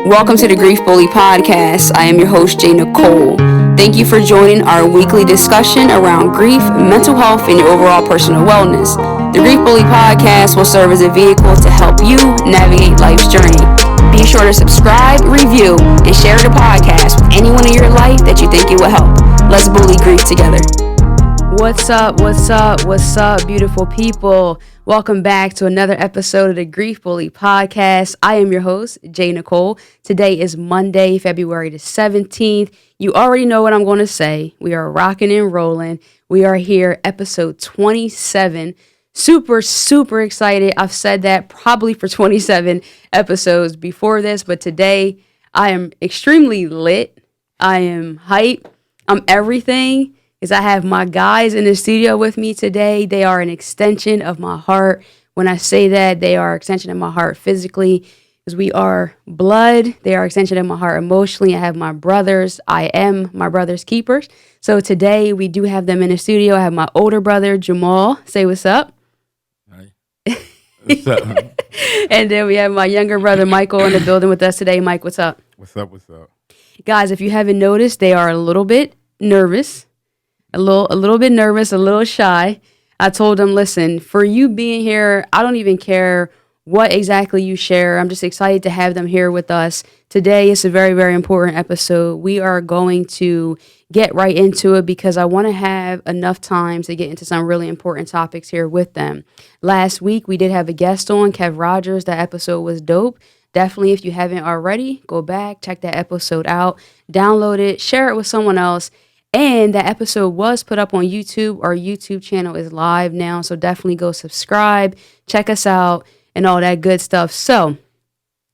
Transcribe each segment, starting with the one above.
Welcome to the Grief Bully podcast. I am your host, J.Nicole. Thank you for joining our weekly discussion around grief, mental health, and your overall personal wellness. The Grief Bully podcast will serve as a vehicle to help you navigate life's journey. Be sure to subscribe, review, and share the podcast with anyone in your life that you think it will help. Let's bully grief together. What's up, beautiful people? Welcome back to another episode of the Grief Bully podcast. I am your host, J.Nicole. Today is Monday, February the 17th. You already know what I'm going to say. We are rocking and rolling. We are here, episode 27. Super excited. I've said that probably for 27 episodes before this, but today I am extremely lit. I am hype. I'm everything. I have my guys in the studio with me today. They are an extension of my heart. When I say that, they are an extension of my heart physically, because we are blood. They are an extension of my heart emotionally. I have my brothers. I am my brother's keepers. So today we do have them in the studio. I have my older brother, Jamaal. Say what's up. Hi. What's up? And then we have my younger brother, Michael, in the building with us today. Mike, what's up? What's up? Guys, if you haven't noticed, they are a little bit nervous. A little bit nervous, a little shy. I told them, listen, for you being here, I don't even care what exactly you share. I'm just excited to have them here with us. Today is a very important episode. We are going to get right into it because I want to have enough time to get into some really important topics here with them. Last week, we did have a guest on, Kev Rogers. That episode was dope. Definitely, if you haven't already, go back, check that episode out, download it, share it with someone else. And that episode was put up on YouTube. Our YouTube channel is live now, so definitely go subscribe, check us out, and all that good stuff. So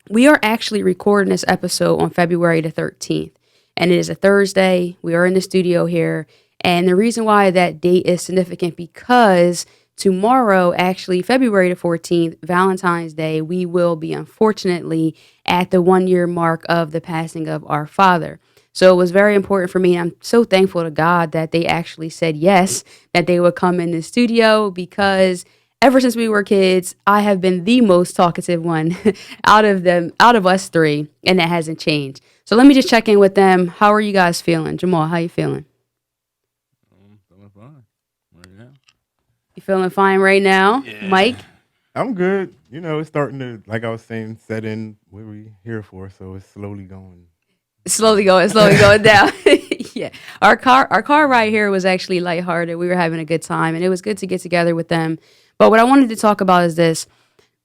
we are actually recording this episode on February the 13th, and it is a Thursday. We are in the studio here, and the reason why that date is significant because tomorrow, actually February the 14th, Valentine's Day, we will be unfortunately at the 1 year mark of the passing of our father. So it was very important for me. I'm so thankful to God that they actually said yes, that they would come in the studio, because ever since we were kids, I have been the most talkative one out of us three, and that hasn't changed. So let me just check in with them. How are you guys feeling? Jamaal, how you feeling? I'm feeling fine right now. You feeling fine right now? Yeah. Mike? I'm good. You know, it's starting to, like I was saying, set in what we're here for, so it's slowly going. Slowly going down. Yeah. Our car ride here was actually lighthearted. We were having a good time, and it was good to get together with them. But what I wanted to talk about is this.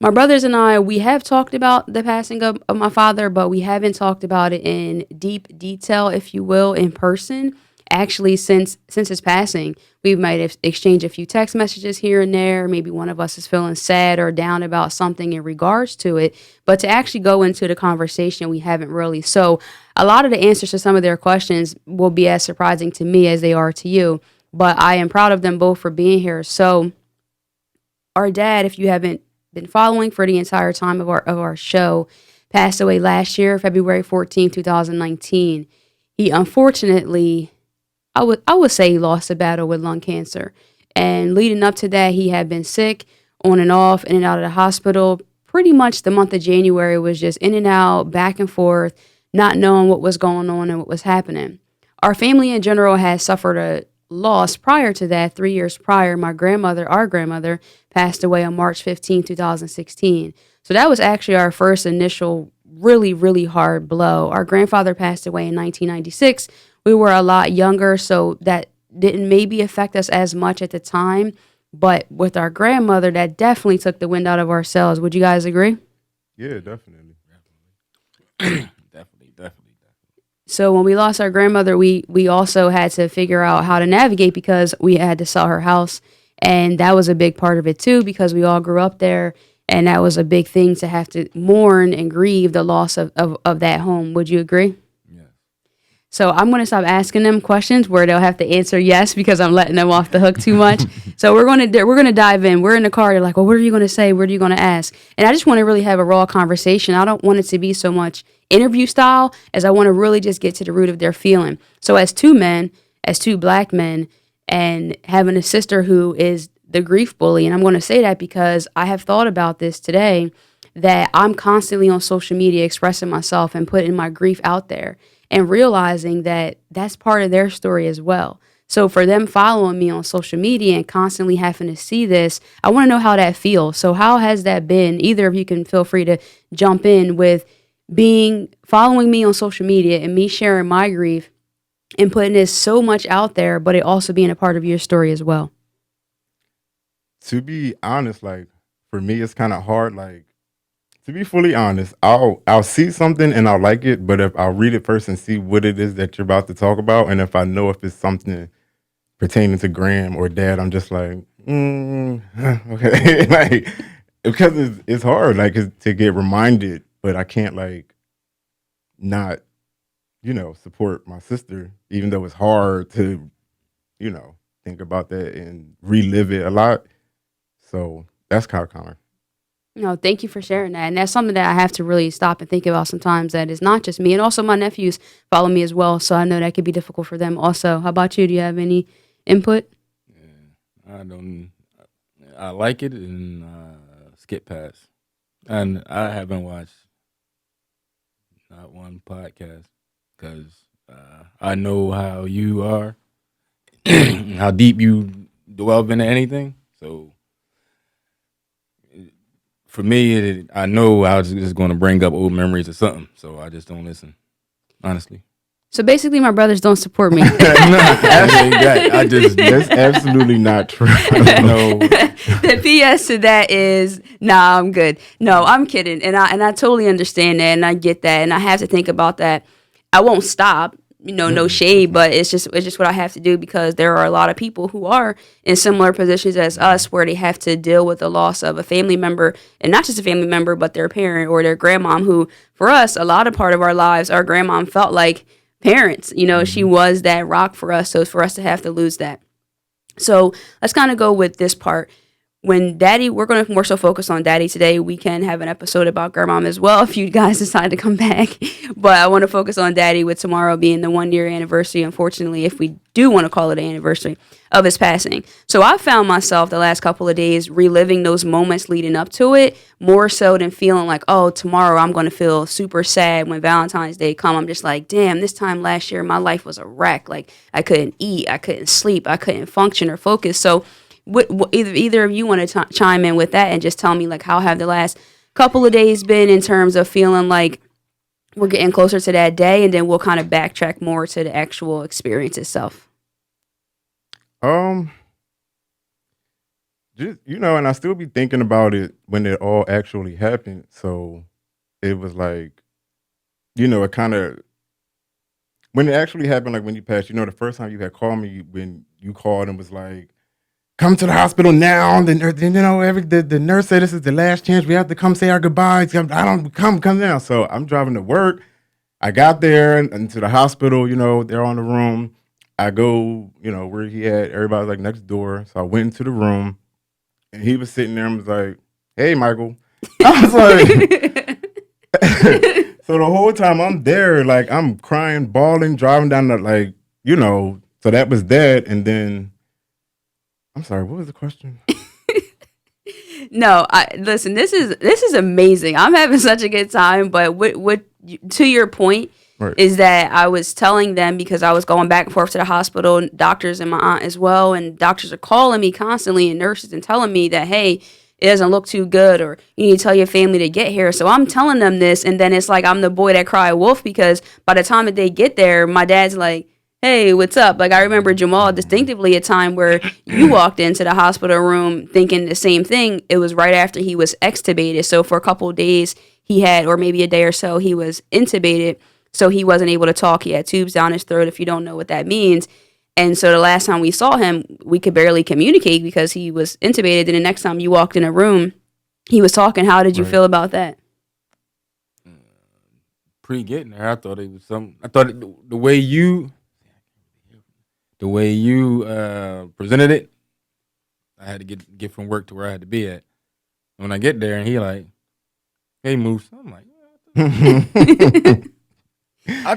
My brothers and I, we have talked about the passing of my father, but we haven't talked about it in deep detail, if you will, in person. Actually, since his passing, we might have exchanged a few text messages here and there. Maybe one of us is feeling sad or down about something in regards to it. But to actually go into the conversation, we haven't really. So a lot of the answers to some of their questions will be as surprising to me as they are to you. But I am proud of them both for being here. So our dad, if you haven't been following for the entire time of our show, passed away last year, February 14, 2019. He unfortunately, I would say, he lost a battle with lung cancer. And leading up to that, he had been sick on and off, in and out of the hospital. Pretty much the month of January was just in and out, back and forth, not knowing what was going on and what was happening. Our family in general has suffered a loss prior to that. 3 years prior, our grandmother, passed away on March 15, 2016. So that was actually our first initial really hard blow. Our grandfather passed away in 1996. We were a lot younger, so that didn't maybe affect us as much at the time. But with our grandmother, that definitely took the wind out of our sails. Would you guys agree? Yeah, definitely. Definitely. So when we lost our grandmother, we also had to figure out how to navigate, because we had to sell her house. And that was a big part of it too, because we all grew up there. And that was a big thing to have to mourn and grieve the loss of that home. Would you agree? So I'm going to stop asking them questions where they'll have to answer yes, because I'm letting them off the hook too much. So we're going to dive in. We're in the car. They're like, well, what are you going to say? What are you going to ask? And I just want to really have a raw conversation. I don't want it to be so much interview style as I want to really just get to the root of their feeling. So as two black men, and having a sister who is the grief bully, and I'm going to say that because I have thought about this today, that I'm constantly on social media expressing myself and putting my grief out there and realizing that that's part of their story as well. So for them following me on social media and constantly having to see this, I want to know how that feels. So how has that been? Either of you can feel free to jump in with being following me on social media and me sharing my grief and putting this so much out there, but it also being a part of your story as well. To be honest, like for me, it's kind of hard. Like to be fully honest, I'll see something and I'll like it, but if I'll read it first and see what it is that you're about to talk about, and if I know if it's something pertaining to Graham or Dad, I'm just like, okay, like because it's hard, like to get reminded, but I can't like not, support my sister, even though it's hard to, think about that and relive it a lot. So that's kind of common. No, thank you for sharing that. And that's something that I have to really stop and think about sometimes, that it's not just me. And also my nephews follow me as well. So I know that could be difficult for them also. How about you? Do you have any input? Yeah, I don't. I like it and skip past. And I haven't watched not one podcast because I know how you are, how deep you delve into anything. So for me, I know I was just going to bring up old memories or something. So I just don't listen, honestly. So basically, my brothers don't support me. That's absolutely not true. No. The PS to that is, nah, I'm good. No, I'm kidding, and I totally understand that, and I get that, and I have to think about that. I won't stop. No shade, but it's just what I have to do, because there are a lot of people who are in similar positions as us, where they have to deal with the loss of a family member, and not just a family member, but their parent or their grandmom, who for us, a lot of part of our lives, our grandmom felt like parents. She was that rock for us. So for us to have to lose that. So let's kind of go with this part. When Daddy, we're going to more so focus on Daddy today. We can have an episode about Grandmom as well if you guys decide to come back. But I want to focus on Daddy, with tomorrow being the 1-year anniversary, unfortunately, if we do want to call it an anniversary of his passing. So I found myself the last couple of days reliving those moments leading up to it, more so than feeling like, oh, tomorrow I'm going to feel super sad when Valentine's Day come. I'm just like, damn, this time last year my life was a wreck. Like I couldn't eat, I couldn't sleep, I couldn't function or focus. So either of you want to chime in with that and just tell me, like, how have the last couple of days been in terms of feeling like we're getting closer to that day, and then we'll kind of backtrack more to the actual experience itself. Just and I still be thinking about it when it all actually happened. So it was like, it kind of, when it actually happened, like when you passed, the first time you had called me, when you called and was like, come to the hospital now. The nurse said this is the last chance. We have to come say our goodbyes. I don't come now. So I'm driving to work. I got there and to the hospital. They're on the room. I go, where he had everybody like next door. So I went into the room, and he was sitting there and was like, "Hey, Michael." I was like, so the whole time I'm there, like I'm crying, bawling, driving down the So that was that, and then. I'm sorry. What was the question? No, listen. This is amazing. I'm having such a good time. But what to your point, right, is that I was telling them, because I was going back and forth to the hospital, doctors and my aunt as well, and doctors are calling me constantly, and nurses, and telling me that, hey, it doesn't look too good, or you need to tell your family to get here. So I'm telling them this, and then it's like I'm the boy that cried wolf, because by the time that they get there, my dad's like, hey, what's up? Like, I remember Jamaal distinctively a time where you walked into the hospital room thinking the same thing. It was right after he was extubated. So for a couple of days he had, or maybe a day or so, he was intubated. So he wasn't able to talk. He had tubes down his throat, if you don't know what that means. And so the last time we saw him, we could barely communicate because he was intubated. And the next time you walked in a room, he was talking. How did you feel about that? Pre getting there, I thought it was something. I thought the way you presented it, I had to get from work to where I had to be at. When I get there and he like, hey, Moose, I'm like,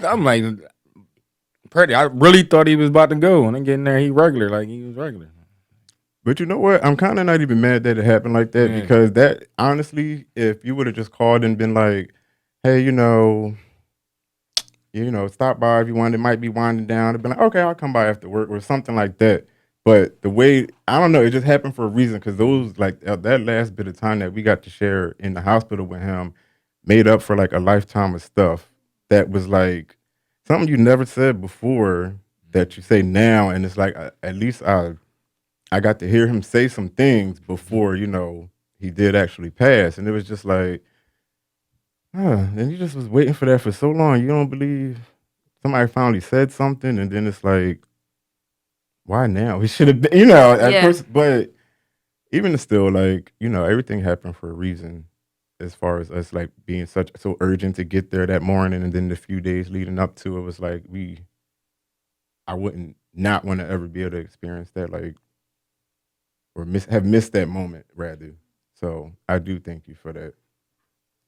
I'm like, pretty. I really thought he was about to go, and I get in there, he was regular. But you know what? I'm kind of not even mad that it happened like that Yeah. because that honestly, if you would have just called and been like, "Hey, stop by if you want. It might be winding down." I'd be like, "Okay, I'll come by after work" or something like that. But the way I don't know, it just happened for a reason because those like that last bit of time that we got to share in the hospital with him made up for like a lifetime of stuff that was like something you never said before that you say now, and it's like at least I got to hear him say some things before, he did actually pass. And it was just like, and you just was waiting for that for so long. You don't believe somebody finally said something, and then it's like, why now? He should have been, at Yeah. first, but even still, like, everything happened for a reason as far as us like being so urgent to get there that morning, and then the few days leading up to it was like I wouldn't not want to ever be able to experience that, like, or have missed that moment rather. So I do thank you for that.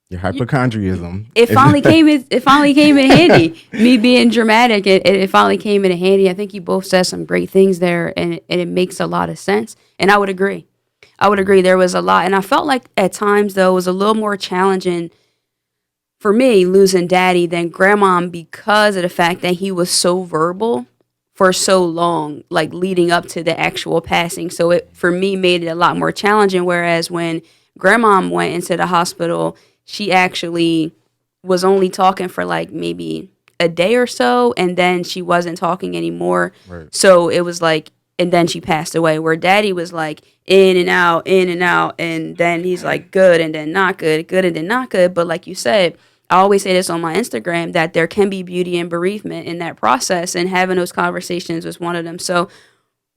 Your hypochondrianism. It finally came in. It finally came in handy. Me being dramatic, it finally came in handy. I think you both said some great things there, and it makes a lot of sense. And I would agree. I would agree. There was a lot, and I felt like at times though it was a little more challenging for me losing daddy than grandma because of the fact that he was so verbal for so long, like leading up to the actual passing. So it for me made it a lot more challenging. Whereas when grandma went into the hospital, she actually was only talking for like maybe a day or so, and then she wasn't talking anymore. Right. So it was like, and then she passed away. Where daddy was like in and out, and then he's like good and then not good, good and then not good. But like you said, I always say this on my Instagram that there can be beauty in bereavement in that process, and having those conversations was one of them. So,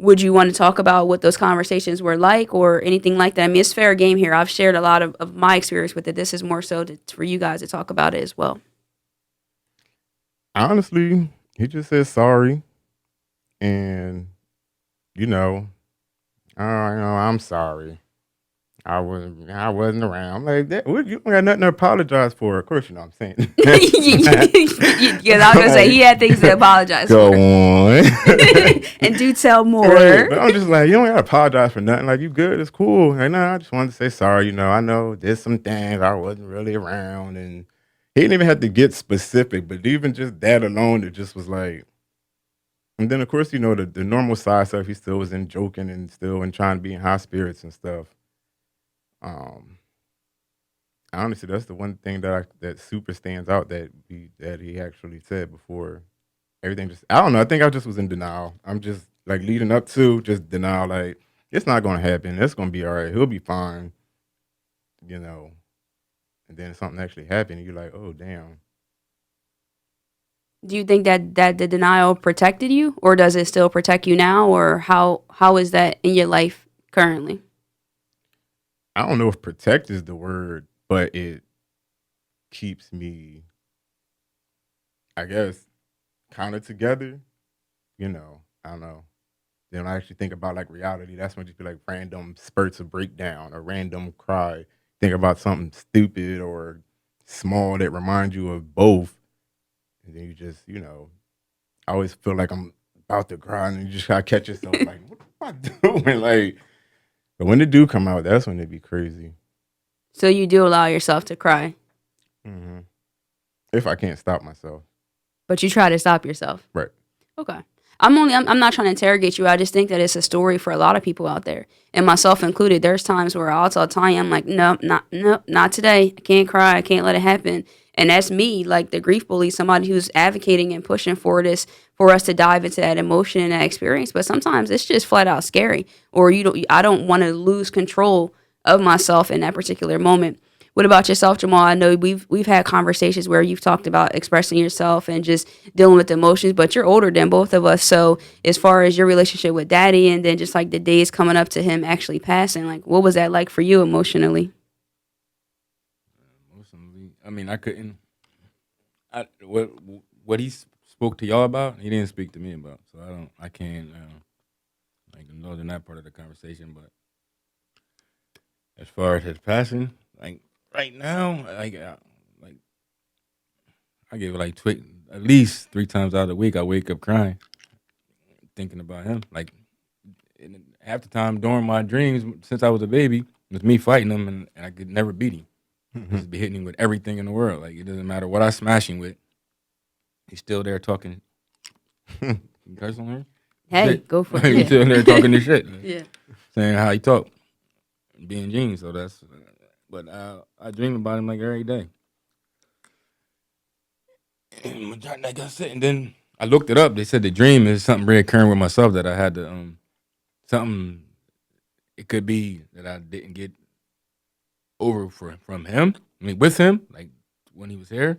would you want to talk about what those conversations were like or anything like that? I mean, it's fair game here. I've shared a lot of my experience with it. This is more so for you guys to talk about it as well. Honestly, he just said sorry, and you know, I'm sorry. I wasn't around. I'm like, that, what, you don't got nothing to apologize for. Of course, you know what I'm saying. Because I was gonna say he had things to apologize Go for, on. and do tell more. Right. But I'm just like, you don't gotta apologize for nothing. Like, you good, it's cool. Like, no, I just wanted to say sorry. I know there's some things I wasn't really around, and he didn't even have to get specific, but even just that alone, it just was like. And then of course, the normal side stuff, he still was in joking and still and trying to be in high spirits and stuff. Um, Honestly, that's the one thing that super stands out that he actually said before everything. Just I don't know. I think I just was in denial. I'm just like leading up to just denial. Like it's not going to happen. It's going to be all right. He'll be fine. You know. And then something actually happened. And you're like, oh damn. Do you think that the denial protected you, or does it still protect you now, or how is that in your life currently? I don't know if protect is the word, but it keeps me, I guess, kind of together. I don't know. Then I actually think about like reality. That's when you feel like random spurts of breakdown or random cry. Think about something stupid or small that reminds you of both. And then you just, I always feel like I'm about to cry and you just gotta catch yourself like, what am I doing? Like, but when it do come out, that's when it be crazy. So you do allow yourself to cry, hmm If I can't stop myself. but you try to stop yourself. Right. Okay. I'm not trying to interrogate you. I just think that it's a story for a lot of people out there, and myself included. There's times where I'll tell Tanya, I'm like, no, not today. I can't cry. I can't let it happen. And that's me, like the grief bully, somebody who's advocating and pushing for this, for us to dive into that emotion and that experience. But sometimes it's just flat out scary, or I don't want to lose control of myself in that particular moment. What about yourself, Jamaal? I know we've had conversations where you've talked about expressing yourself and just dealing with emotions, but you're older than both of us. So as far as your relationship with daddy and then just like the days coming up to him actually passing, like what was that like for you emotionally? Emotionally, I mean, I couldn't. What he spoke to y'all about, he didn't speak to me about. So I can't like indulge in that part of the conversation. But as far as his passing, like right now, like I give it like at least 3 times out of the week, I wake up crying, thinking about him. Like it half the time during my dreams since I was a baby, it was me fighting him, and I could never beat him. Just be hitting him with everything in the world. Like, it doesn't matter what I smash him with. He's still there talking. You curse on her? Hey, Shit. go for He's it. still there talking this shit. Yeah. Saying how he talk. Being Gene, so that's. But I dream about him like every day. And like I said, and then I looked it up. They said the dream is something reoccurring with myself that I had to something. It could be that I didn't get over from him. I mean, with him, like when he was here,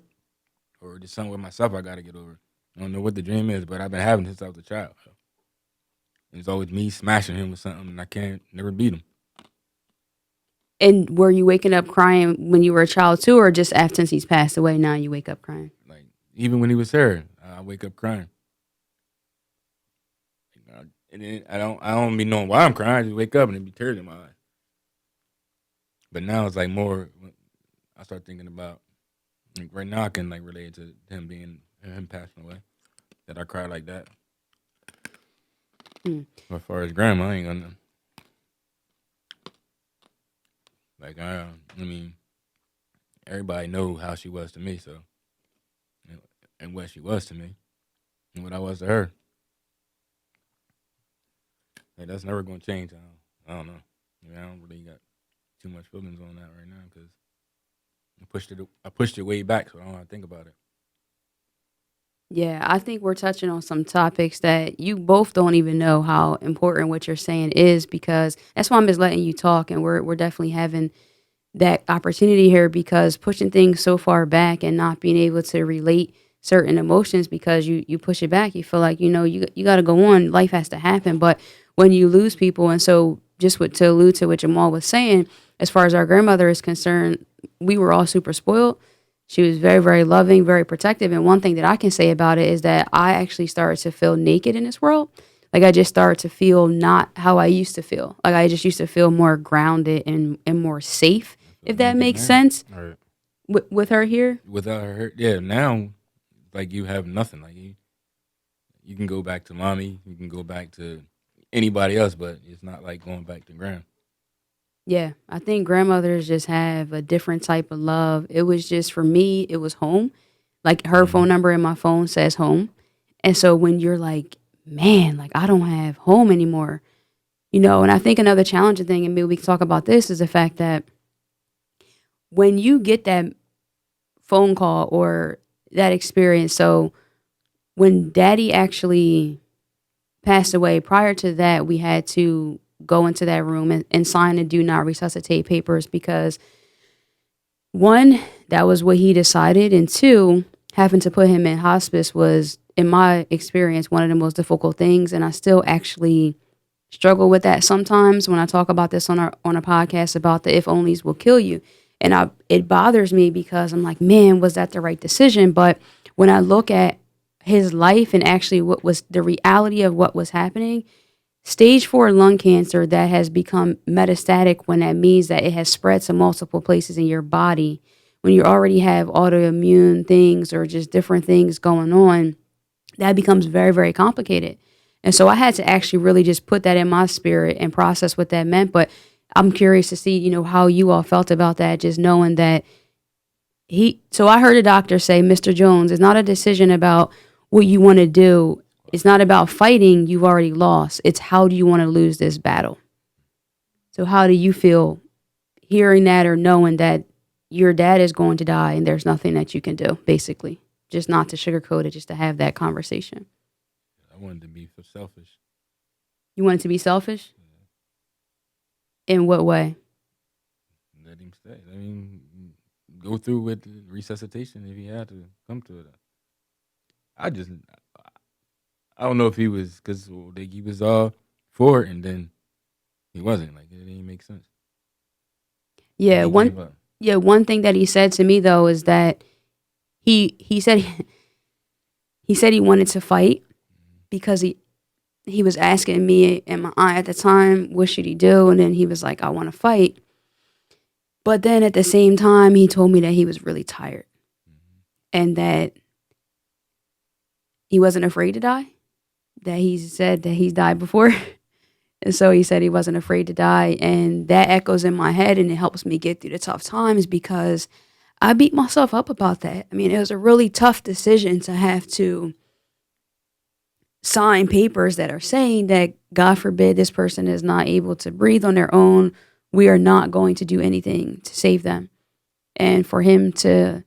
or just something with myself I got to get over. I don't know what the dream is, but I've been having it since I was a child. It's always me smashing him with something, and I can't never beat him. And were you waking up crying when you were a child too, or just after since he's passed away, now you wake up crying? Like, even when he was here, I wake up crying. And then I don't be knowing why I'm crying. I just wake up and it be tears in my eyes. But now it's like more. I start thinking about, like, right now I can like relate to him passing away. That I cry like that. But as far as grandma, I ain't gonna. Like, I mean, everybody know how she was to me, so, and what she was to me, and what I was to her. Like, that's never gonna change. I don't know. I mean, I don't really got too much feelings on that right now because I pushed it way back, so I don't have to think about it. Yeah, I think we're touching on some topics that you both don't even know how important what you're saying is, because that's why I'm just letting you talk, and we're definitely having that opportunity here, because pushing things so far back and not being able to relate certain emotions because you push it back, you feel like, you got to go on, life has to happen. But when you lose people, and so just to allude to what Jamaal was saying, as far as our grandmother is concerned, we were all super spoiled. She was very, very loving, very protective. And one thing that I can say about it is that I actually started to feel naked in this world. Like, I just started to feel not how I used to feel. Like, I just used to feel more grounded and more safe, if that makes sense. Right. With her here? Without her, yeah, now, like, you have nothing. Like, you can go back to mommy, you can go back to anybody else, but it's not like going back to Graham. Yeah, I think grandmothers just have a different type of love. It was just, for me, it was home. Like, her phone number in my phone says home. And so when you're like, man, like, I don't have home anymore, and I think another challenging thing, and maybe we can talk about this, is the fact that when you get that phone call or that experience, so when daddy actually passed away, prior to that, we had to go into that room and sign the do not resuscitate papers because, one, that was what he decided, and two, having to put him in hospice was, in my experience, one of the most difficult things, and I still actually struggle with that sometimes when I talk about this on a podcast about the if onlys will kill you, and it bothers me because I'm like, man, was that the right decision? But when I look at his life and actually what was the reality of what was happening, stage 4 lung cancer that has become metastatic, when that means that it has spread to multiple places in your body, when you already have autoimmune things or just different things going on, that becomes very, very complicated. And so I had to actually really just put that in my spirit and process what that meant. But I'm curious to see, how you all felt about that, just knowing that so I heard a doctor say, Mr. Jones, it's not a decision about what you want to do. It's not about fighting, you've already lost. It's how do you want to lose this battle? So how do you feel hearing that or knowing that your dad is going to die and there's nothing that you can do, basically? Just not to sugarcoat it, just to have that conversation. I wanted to be selfish. You wanted to be selfish? In what way? Let him stay. I mean, go through with resuscitation if he had to come to it. I don't know if he was, because he was all for it and then he wasn't. Like, it didn't make sense. Yeah, one thing that he said to me though is that he said he wanted to fight because he was asking me and my aunt at the time, what should he do? And then he was like, I want to fight. But then at the same time, he told me that he was really tired and that he wasn't afraid to die, that he said that he's died before. And so he said he wasn't afraid to die. And that echoes in my head and it helps me get through the tough times because I beat myself up about that. I mean, it was a really tough decision to have to sign papers that are saying that, God forbid, this person is not able to breathe on their own. We are not going to do anything to save them. And for him to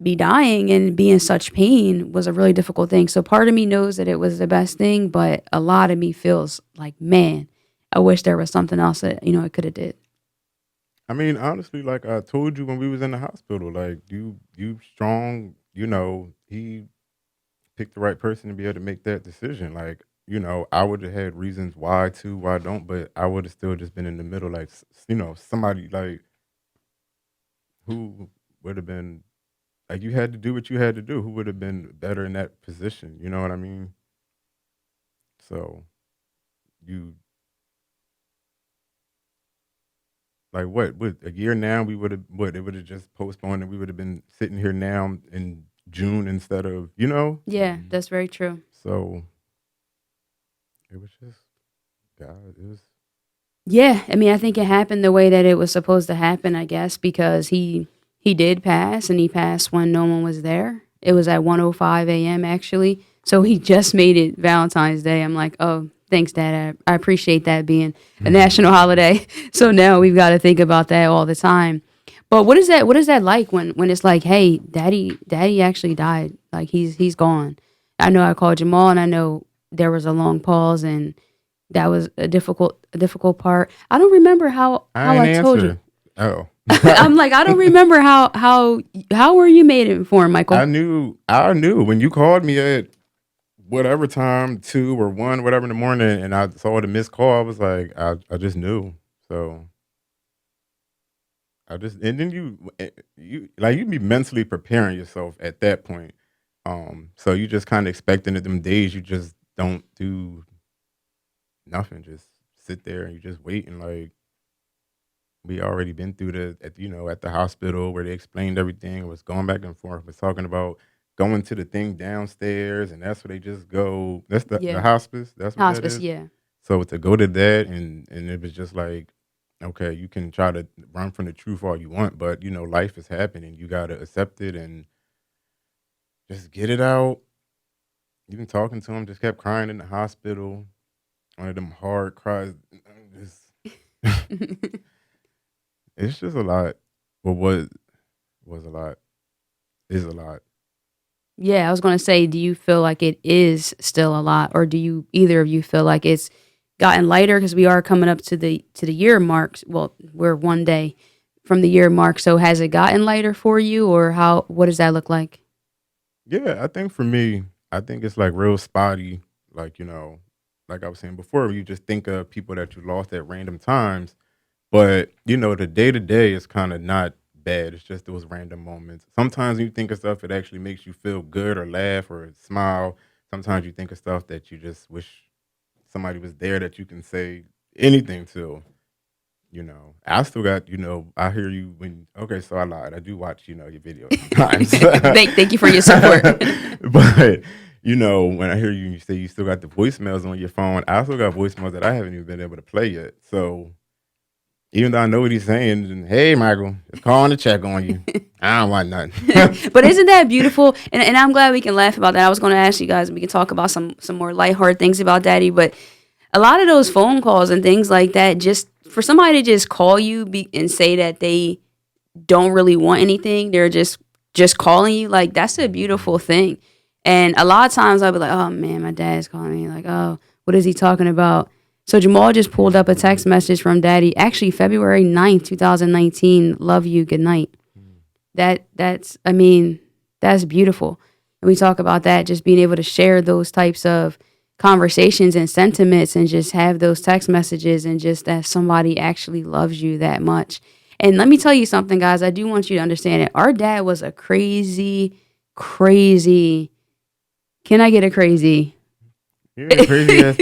be dying and be in such pain was a really difficult thing. So part of me knows that it was the best thing, but a lot of me feels like, man, I wish there was something else that, it could have did. I mean, honestly, like I told you when we was in the hospital, like you strong, he picked the right person to be able to make that decision. Like, I would have had reasons why don't, but I would have still just been in the middle, like, somebody like who would have been, like, you had to do what you had to do. Who would have been better in that position? You know what I mean? So, you, like, what a year now, we would have, it would have just postponed and we would have been sitting here now in June instead of, Yeah, that's very true. So, it was just, God, it was. Yeah, I mean, I think it happened the way that it was supposed to happen, I guess, because he did pass, and he passed when no one was there. It was at 1:05 a.m. actually, so he just made it Valentine's Day. I'm like, oh, thanks, Dad. I appreciate that being a national holiday. So now we've got to think about that all the time. But what is that? What is that like when it's like, hey, Daddy actually died. Like he's gone. I know I called Jamaal, and I know there was a long pause, and that was a difficult part. I don't remember how I told you. Oh. I'm like, I don't remember how were you made informed, Michael? I knew when you called me at whatever time, 2 or 1, whatever in the morning, and I saw the missed call. I was like, I just knew. So and then you like, you'd be mentally preparing yourself at that point. So you just kind of expecting that them days you just don't do nothing, just sit there and you just wait. And like, we already been through at the hospital where they explained everything. It was going back and forth. It was talking about going to the thing downstairs, and that's where they just go. That's the hospice. That's what Hospice, that is? yeah. So to go to that, and it was just like, okay, you can try to run from the truth all you want, but life is happening. You got to accept it and just get it out. Even talking to him, just kept crying in the hospital. One of them hard cries. It's just a lot. Well, was a lot. Is a lot. Yeah, I was going to say, do you feel like it is still a lot, or do you either of you feel like it's gotten lighter, because we are coming up to the year mark? Well, we're one day from the year mark, so has it gotten lighter for you, or what does that look like? Yeah, I think for me, I think it's like real spotty. Like, like I was saying before, you just think of people that you lost at random times. But, the day-to-day is kind of not bad. It's just those random moments. Sometimes when you think of stuff, it actually makes you feel good or laugh or smile. Sometimes you think of stuff that you just wish somebody was there that you can say anything to. I still got, I hear you so I lied. I do watch, your videos sometimes. Thank you for your support. But, when I hear you say you still got the voicemails on your phone, I still got voicemails that I haven't even been able to play yet. So even though I know what he's saying, and, hey, Michael, just calling to check on you. I don't want nothing. But isn't that beautiful? And I'm glad we can laugh about that. I was going to ask you guys, we can talk about some more lighthearted things about Daddy, but a lot of those phone calls and things like that, just for somebody to just call you and say that they don't really want anything, they're just calling you, like, that's a beautiful thing. And a lot of times I'll be like, oh, man, my dad's calling me. Like, oh, what is he talking about? So Jamaal just pulled up a text message from Daddy, actually February 9th, 2019. Love you. Good night. That's beautiful. And we talk about that, just being able to share those types of conversations and sentiments and just have those text messages, and just that somebody actually loves you that much. And let me tell you something, guys. I do want you to understand it. Our dad was a crazy, can I get a crazy? Yeah, crazy ass.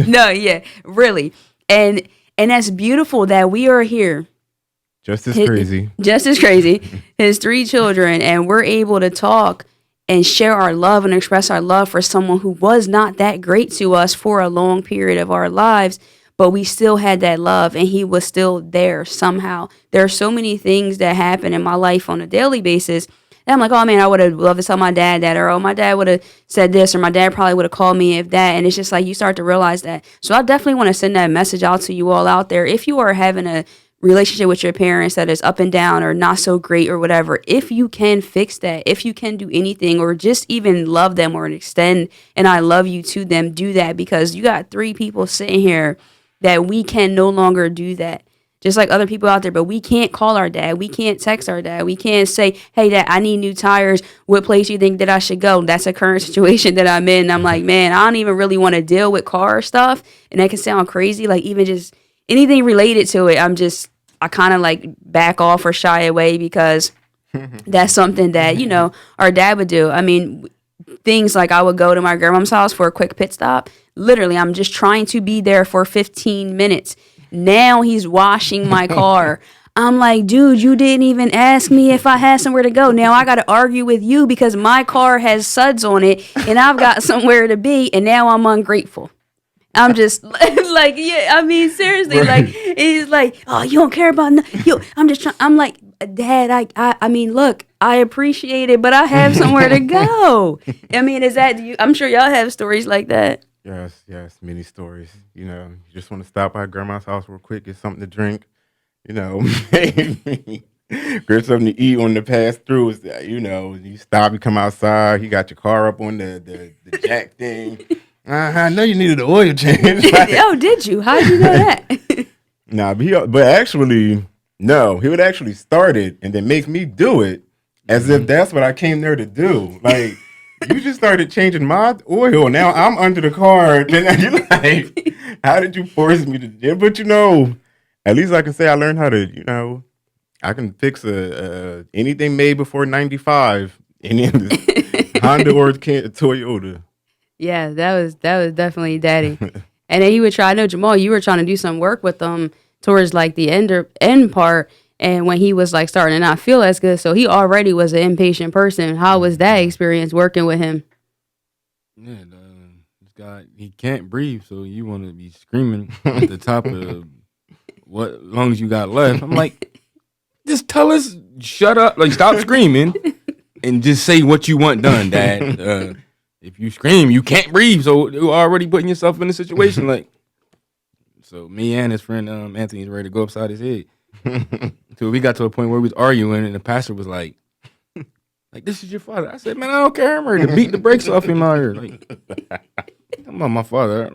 No, yeah, really. And that's beautiful that we are here. Just as crazy. His 3 children, and we're able to talk and share our love and express our love for someone who was not that great to us for a long period of our lives, but we still had that love and he was still there somehow. There are so many things that happen in my life on a daily basis. And I'm like, oh man, I would have loved to tell my dad that, or oh, my dad would have said this, or my dad probably would have called me if that. And it's just like you start to realize that. So I definitely want to send that message out to you all out there. If you are having a relationship with your parents that is up and down or not so great or whatever, if you can fix that, if you can do anything or just even love them or extend and I love you to them, do that, because you got 3 people sitting here that we can no longer do that. Just like other people out there, but we can't call our dad. We can't text our dad. We can't say, hey, dad, I need new tires. What place do you think that I should go? That's a current situation that I'm in. I'm like, man, I don't even really want to deal with car stuff. And that can sound crazy. Like even just anything related to it, I kind of like back off or shy away because that's something that, our dad would do. I mean, things like I would go to my grandma's house for a quick pit stop. Literally, I'm just trying to be there for 15 minutes. Now he's washing my car. I'm like, dude, you didn't even ask me if I had somewhere to go. Now I got to argue with you because my car has suds on it and I've got somewhere to be. And now I'm ungrateful. I'm just like, yeah, I mean, seriously, right. Like, he's like, oh, you don't care about you. I'm just trying. I'm like, Dad, I mean, look, I appreciate it, but I have somewhere to go. I mean, I'm sure y'all have stories like that. Yes, many stories. You just want to stop by grandma's house real quick, get something to drink, maybe get something to eat on the pass through. You stop, you come outside, you got your car up on the jack thing. I know you needed an oil change. Oh, did you? How did you know that? Nah, but actually, no, he would actually start it and then make me do it as if that's what I came there to do. Like, you just started changing my oil. Now I'm under the car. And you're like, how did you force me to do it? But at least I can say I learned how to, I can fix anything made before 95 in Honda or Toyota. Yeah, that was definitely daddy. And then he would try. I know, Jamaal, you were trying to do some work with them towards like the end part. And when he was like starting to not feel as good, so he already was an impatient person. How was that experience working with him? Yeah, this guy, he can't breathe, so you want to be screaming at the top of what long as you got left. I'm like, just tell us, shut up, like stop screaming, and just say what you want done, Dad. If you scream, you can't breathe, so you're already putting yourself in a situation like. So me and his friend Anthony's ready to go upside his head. So we got to a point where we was arguing, and the pastor was like, this is your father. I said, man, I don't care. I'm ready to beat the brakes off him out here. Like, I'm on my father.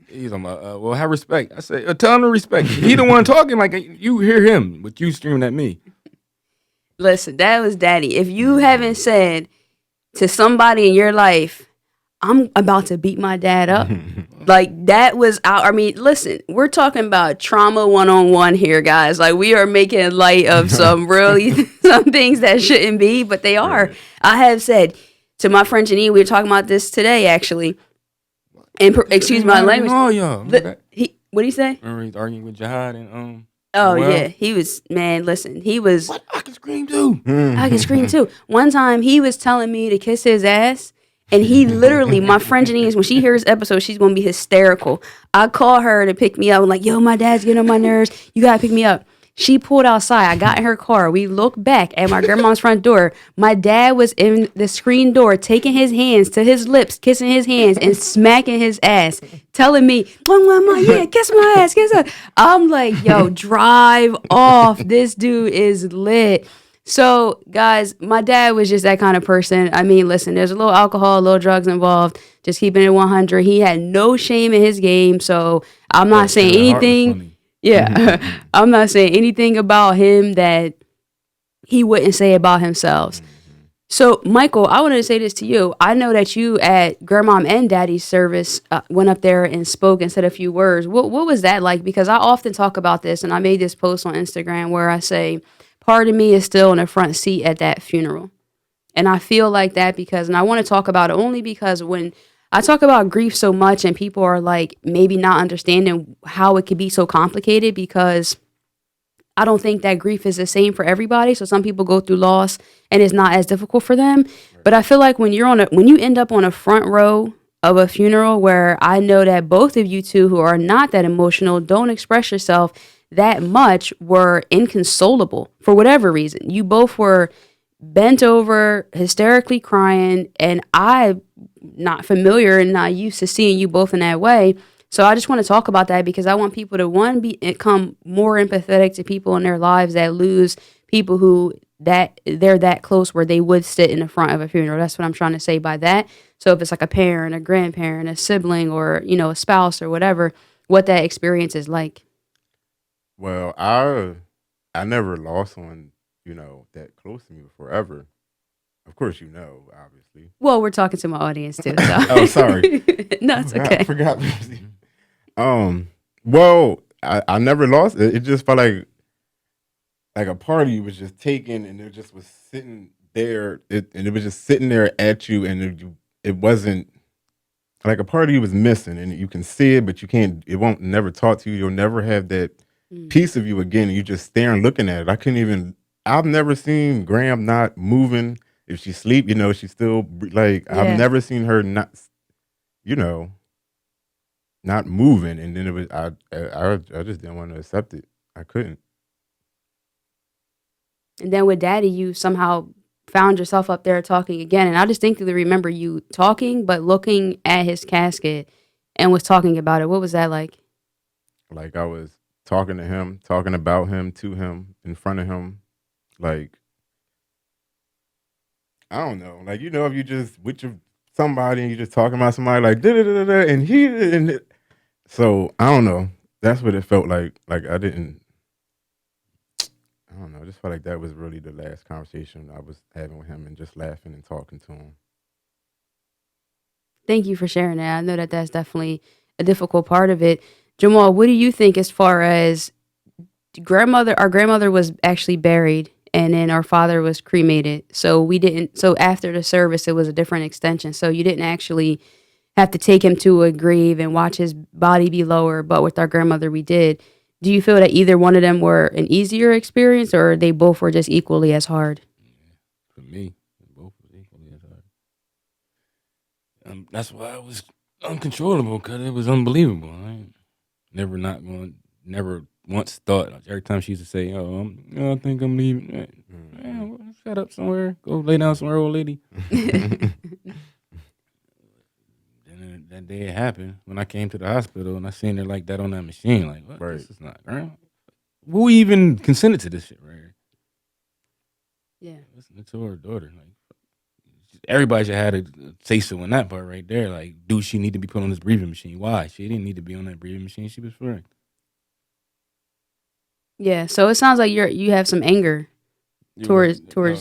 He's on my, well, have respect. I said, tell him to respect. He the one talking, like, you hear him, but you screaming at me. Listen, that was daddy. If you haven't said to somebody in your life, I'm about to beat my dad up. Like, that was I mean, listen, we're talking about trauma 101 here, guys. Like, we are making light of some things that shouldn't be, but they are. Right. I have said to my friend Janine, we were talking about this today, actually. And excuse my language. Oh, yeah. What did he say? Remember he's arguing with Jihad and Oh, well, yeah. He was, man, listen, he was. What? I can scream too. I can scream too. One time he was telling me to kiss his ass. And he literally, my friend Janine, when she hears this episode, she's going to be hysterical. I call her to pick me up. I'm like, yo, my dad's getting on my nerves. You got to pick me up. She pulled outside. I got in her car. We looked back at my grandma's front door. My dad was in the screen door, taking his hands to his lips, kissing his hands, and smacking his ass, telling me, Mama, yeah, kiss my ass, kiss her. I'm like, yo, drive off. This dude is lit. So, guys, my dad was just that kind of person. I mean, listen, there's a little alcohol, a little drugs involved, just keeping it 100. He had no shame in his game, so I'm not saying anything. Yeah, I'm not saying anything about him that he wouldn't say about himself. So, Michael, I wanted to say this to you. I know that you at Grandmom and Daddy's service went up there and spoke and said a few words. What was that like? Because I often talk about this, and I made this post on Instagram where I say, part of me is still in the front seat at that funeral. And I feel like that and I want to talk about it only because when I talk about grief so much and people are like maybe not understanding how it could be so complicated, because I don't think that grief is the same for everybody. So some people go through loss and it's not as difficult for them. But I feel like when you end up on a front row of a funeral where I know that both of you two who are not that emotional, don't express yourself that much, were inconsolable for whatever reason. You both were bent over, hysterically crying, and I'm not familiar and not used to seeing you both in that way. So I just want to talk about that because I want people to become more empathetic to people in their lives that lose people who that they're that close where they would sit in the front of a funeral. That's what I'm trying to say by that. So if it's like a parent, a grandparent, a sibling, or a spouse or whatever, what that experience is like. Well, I never lost one, that close to me forever. Of course, obviously. Well, we're talking to my audience too. So. Oh, sorry. No, it's okay. I forgot. Well, I never lost it. It just felt like a party was just taken, and it just was sitting there, and it was just sitting there at you, and it wasn't like a party was missing, and you can see it, but you can't. It won't never talk to you. You'll never have that piece of you again. And you just staring, looking at it. I couldn't even. I've never seen Graham not moving. If she sleep, she's still like. Yeah. I've never seen her not, not moving. And then it was I just didn't want to accept it. I couldn't. And then with Daddy, you somehow found yourself up there talking again. And I distinctly remember you talking, but looking at his casket and was talking about it. What was that like? Like I was talking to him, talking about him, to him, in front of him. Like, I don't know. Like, if you just with somebody and you just talking about somebody like da-da-da-da-da, and so I don't know. That's what it felt like. Like I don't know. I just felt like that was really the last conversation I was having with him and just laughing and talking to him. Thank you for sharing that. I know that that's definitely a difficult part of it. Jamaal, what do you think as far as our grandmother was actually buried and then our father was cremated. So after the service, it was a different extension. So you didn't actually have to take him to a grave and watch his body be lower. But with our grandmother, we did. Do you feel that either one of them were an easier experience or they both were just equally as hard? For me, both were equally as hard. That's why it was uncontrollable, because it was unbelievable. I never once thought, like, every time she used to say, I think I'm leaving. Well, shut up somewhere. Go lay down somewhere, old lady. Then that day it happened when I came to the hospital and I seen her like that on that machine. Like, what? Right. This is not grandma. Who even consented to this shit right here? Yeah. Listen to her daughter. Like, everybody should have had a say so in that part right there. Like, do she need to be put on this breathing machine? Why? She didn't need to be on that breathing machine. She was fine. Yeah. So it sounds like you have some anger towards her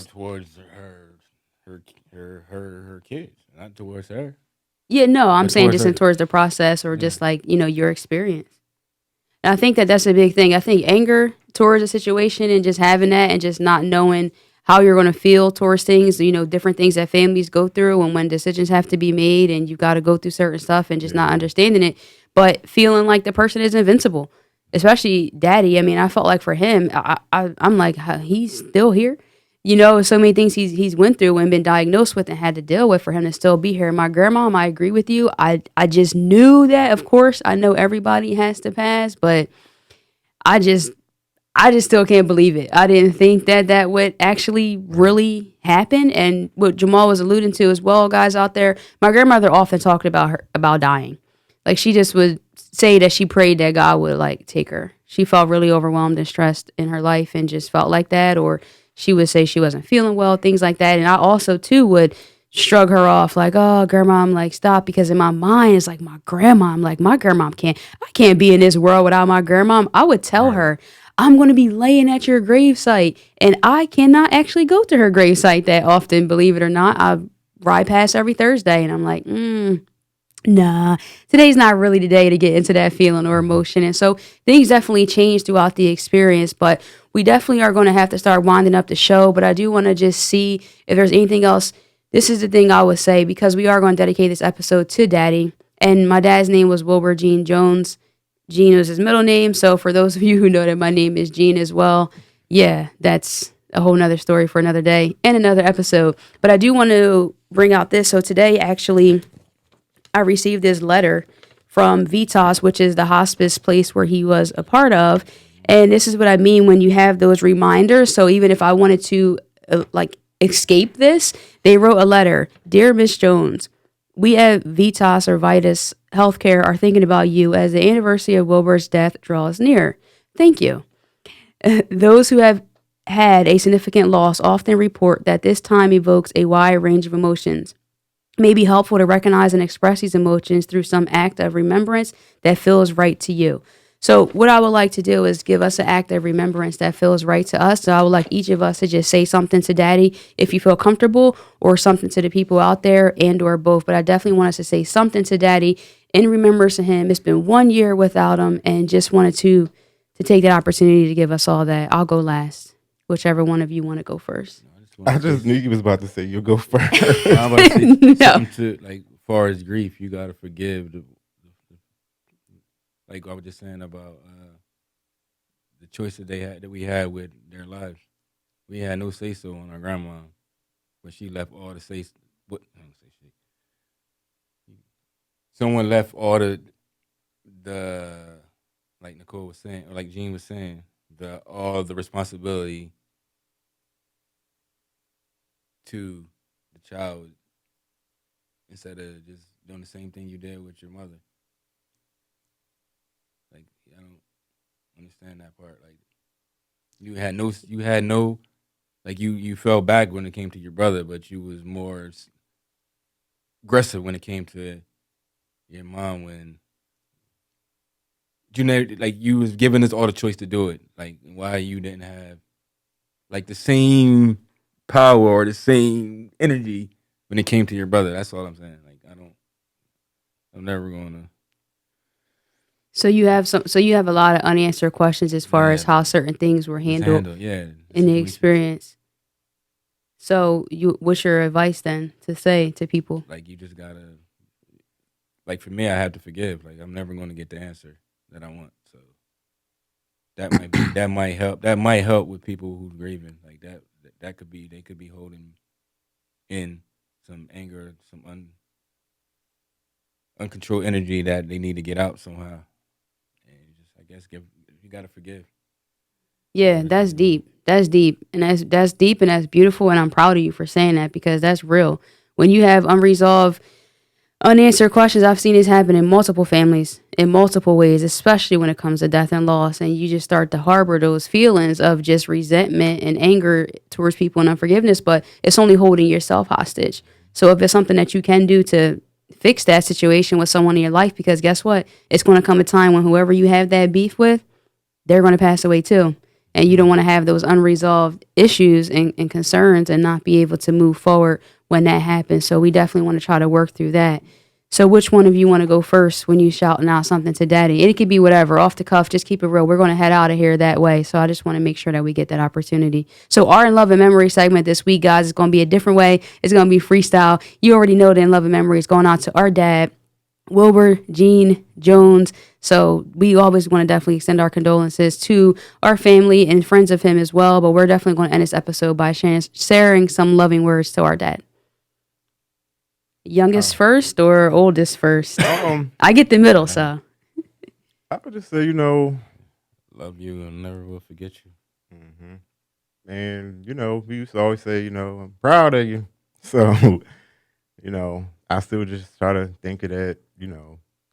kids, not towards her. Yeah, no, I'm saying just towards the process or just like, your experience. And I think that that's a big thing. I think anger towards a situation and just having that and just not knowing how you're going to feel towards things, different things that families go through and when decisions have to be made and you got to go through certain stuff and just not understanding it, but feeling like the person is invincible, especially Daddy. I mean, I felt like for him, I'm like, he's still here. So many things he's went through and been diagnosed with and had to deal with for him to still be here. My grandma, I agree with you. I just knew that, of course. I know everybody has to pass, but I just still can't believe it. I didn't think that would actually really happen. And what Jamaal was alluding to as well, guys out there, my grandmother often talked about dying. Like, she just would say that she prayed that God would, like, take her. She felt really overwhelmed and stressed in her life and just felt like that, or she would say she wasn't feeling well, things like that. And I also, too, would shrug her off like, oh, grandma, I'm like, stop. Because in my mind, it's like my grandma. I'm like, my grandma I can't be in this world without my grandma. I would tell her, I'm going to be laying at your gravesite. And I cannot actually go to her gravesite that often, believe it or not. I ride past every Thursday and I'm like, nah, today's not really the day to get into that feeling or emotion. And so things definitely change throughout the experience, but we definitely are going to have to start winding up the show. But I do want to just see if there's anything else. This is the thing I would say, because we are going to dedicate this episode to Daddy. And my dad's name was Wilbur Gene Jones. Gene was his middle name. So for those of you who know that my name is Gene as well, yeah, that's a whole nother story for another day and another episode. But I do want to bring out this. So today, actually, I received this letter from Vitas, which is the hospice place where he was a part of. And this is what I mean when you have those reminders. So even if I wanted to like escape this, they wrote a letter. Dear Miss Jones, we at Vitas or Vitas Healthcare are thinking about you as the anniversary of Wilbur's death draws near. Thank you. Those who have had a significant loss often report that this time evokes a wide range of emotions. It may be helpful to recognize and express these emotions through some act of remembrance that feels right to you. So, what I would like to do is give us an act of remembrance that feels right to us. So, I would like each of us to just say something to Daddy if you feel comfortable, or something to the people out there, and/or both. But I definitely want us to say something to Daddy in remembrance of him. It's been 1 year without him, and just wanted to take that opportunity to give us all that. I'll go last. Whichever one of you want to go first. I just knew you was about to say you'll go first. I'm about to say No. something to, like, as far as grief, you gotta forgive. Like I was just saying about the choices that we had with their lives. We had no say so on our grandma, but she left all the say. What? I don't say shit. Someone left all the like Nicole was saying, or like Gene was saying, all the responsibility to the child instead of just doing the same thing you did with your mother. Like, I don't understand that part. Like, you had no, like, you fell back when it came to your brother, but you was more aggressive when it came to your mom. When you never, like, you was giving us all the choice to do it. Like, why you didn't have like the same power or the same energy when it came to your brother. That's all I'm saying. Like, I'm never gonna. So you have a lot of unanswered questions as far as how certain things were handled Yeah, in the experience. So what's your advice then to say to people? Like, you just gotta, like, for me, I have to forgive. Like, I'm never gonna get the answer that I want. So that might help. That might help with people who's grieving. Like that could be, they could be holding in some anger, some uncontrolled energy that they need to get out somehow. And you just, I guess, you gotta forgive. Yeah, that's deep. That's deep. And that's deep and that's beautiful, and I'm proud of you for saying that, because that's real. When you have unresolved, unanswered questions, I've seen this happen in multiple families in multiple ways, especially when it comes to death and loss, and you just start to harbor those feelings of just resentment and anger towards people and unforgiveness, but it's only holding yourself hostage. So if it's something that you can do to fix that situation with someone in your life, because guess what? It's going to come a time when whoever you have that beef with, they're going to pass away too. And you don't want to have those unresolved issues and concerns and not be able to move forward when that happens. So we definitely want to try to work through that. So which one of you want to go first when you shouting out something to Daddy? It could be whatever, off the cuff, just keep it real. We're going to head out of here that way. So I just want to make sure that we get that opportunity. So our In Love and Memory segment this week, guys, is going to be a different way. It's going to be freestyle. You already know the In Love and Memory is going out to our dad, Wilbur, Gene, Jones. So we always want to definitely extend our condolences to our family and friends of him as well. But we're definitely going to end this episode by sharing some loving words to our dad. Youngest first or oldest first? I get the middle, so. I would just say, Love you and never will forget you. and we used to always say, I'm proud of you. So, I still just try to think of that,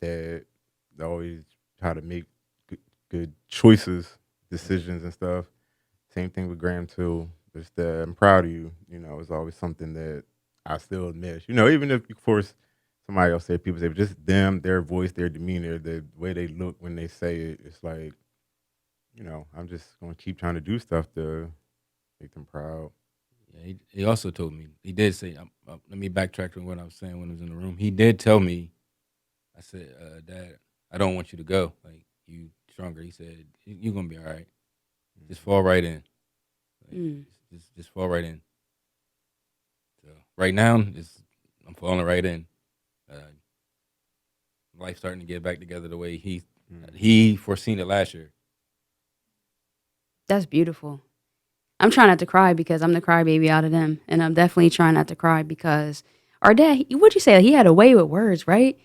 that I always try to make good choices, decisions and stuff. Same thing with Graham too. Just that I'm proud of you. It's always something that I still admit. Even if, of course, somebody else say, people say, but just them, their voice, their demeanor, the way they look when they say it, it's like, I'm just gonna keep trying to do stuff to make them proud. Yeah, he also told me, he did say, let me backtrack to what I was saying when I was in the room. He did tell me, I said, Dad, I don't want you to go. Like, you stronger. He said, you're going to be all right. Just fall right in. Like, just fall right in. So right now, I'm falling right in. Life starting to get back together the way he He foreseen it last year. That's beautiful. I'm trying not to cry because I'm the crybaby out of them, and I'm definitely trying not to cry because our dad. What'd you say? He had a way with words, right?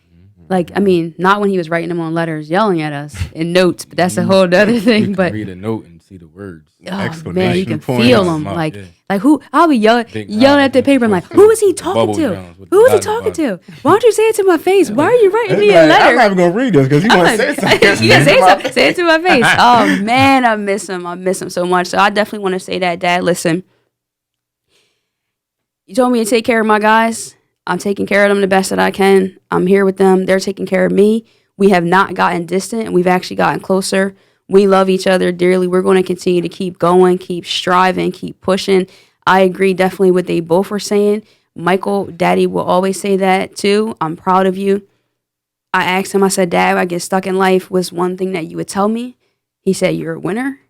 Like, I mean, not when he was writing them on letters, yelling at us in notes, but that's a whole other thing. You But can read a note and see the words. oh man, you can point. feel them. Yeah. Like who? I'll be yelling at the paper. I'm like, who is he talking to? Who is he talking to? Why don't you say it to my face? Why are you writing me a I'm letter? not even gonna read this because he want to say something. You can say something. Say it to my face. Oh man, I miss him. I miss him so much. So I definitely want to say that, Dad. Listen, you told me to take care of my guys. I'm taking care of them the best that I can. I'm here with them. They're taking care of me. We have not gotten distant. We've actually gotten closer. We love each other dearly. We're going to continue to keep going, keep striving, keep pushing. I agree definitely what they both were saying. Michael, Daddy will always say that too. I'm proud of you. I asked him, I said, Dad, I get stuck in life. Was one thing that you would tell me? He said, you're a winner.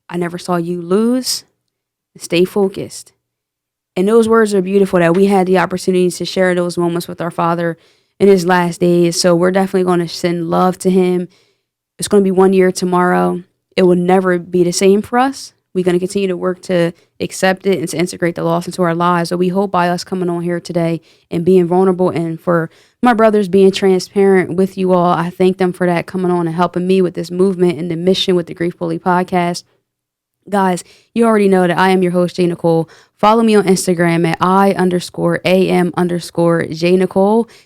I never saw you lose. Stay focused. And those words are beautiful that we had the opportunity to share those moments with our father in his last days. So we're definitely going to send love to him. It's going to be 1 year tomorrow. It will never be the same for us. We're going to continue to work to accept it and to integrate the loss into our lives. So we hope by us coming on here today and being vulnerable, and for my brothers being transparent with you all, I thank them for that, coming on and helping me with this movement and the mission with the Grief Bully podcast. Guys, you already know that I am your host, J.Nicole. Follow me on Instagram at I_AM_J.Nicole.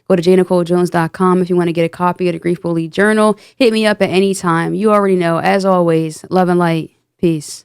Go to jnicolejones.com if you want to get a copy of the Grief Bully Journal. Hit me up at any time. You already know. As always, love and light. Peace.